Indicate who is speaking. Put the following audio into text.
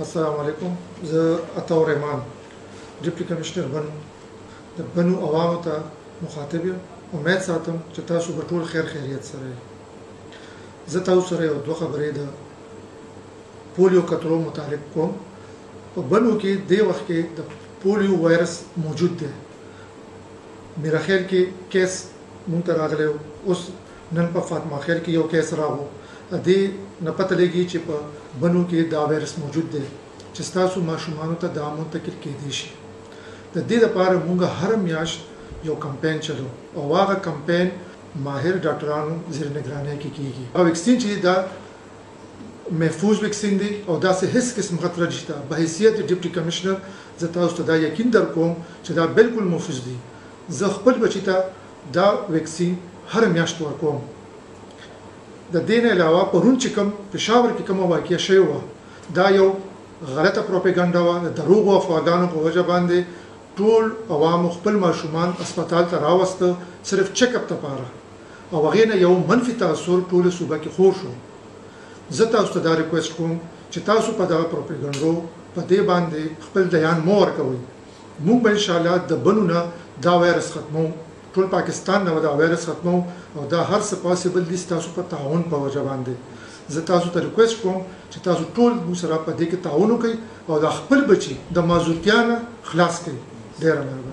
Speaker 1: السلام علیکم. زه عطاء الرحمن ډیپټي کمشنر د بنو عوامو ته مخاطب یم. امید ساتم چې تاسو به ټول خیر خیریت سره یې. زه تاسو سره یو دوه خبرې د پولیو کتلو متعلق کوم. په بنو کې دې وخت کې د پولیو وایرس موجود دی. میرا خیال کې کیس مونږ ته راغلی و. اوس نن په فاطمه خیل کې یو کیس راغو. دې نه پته لګي چې په بنو کې دا وایرس موجود دی چې ستاسو ماشومانو ته دا منتقل کېدی شي. د دې لپاره مونږ هر میاشت یو کمپین چلو او هغه کمپین ماهر ډاکټرانو زیر نگرانی کې کیږي. او ویکسین چې دا محفوظ ویکسین دی او داسې هیڅ قسم خطر نشته. په حیثیت ډیپټي کمشنر زه تاسو ته دا یقین درکوم چې دا بالکل محفوظ دی. زه خپل بچی ته دا ویکسین هر میاشت ورکوم. د دې نه علاوه پرون چې کوم پېښور کې کومه واقعه شوې وه دا یو غلطه پروپاګاندا وه. د دروغو افواګانو په وجه باندې ټول عوامو خپل ماشومان اسپیټال ته راوسته صرف چیک اپ لپاره او هغې نه یو منفي تاثر ټوله صوبه کې خور شو. زه تاسو ته دا ریکویسټ کوم چې تاسو په دغه پروپاګانډو په دې باندې خپل دیان مه ورکوئ. موږ به انشاءالله د بنو نه دا وایرس ختمو. ټول پاکستان نه دا وایرس ختمو او دا هر څه پاسبل دي ستاسو په تعاون په وجه باندې. زه تاسو ته ریکویسټ کوم چې تاسو ټول موږ سره په دې کې تعاون وکړئ او د خپل بچي د معذورتیا نه خلاص کړئ. ډېره مهرباني.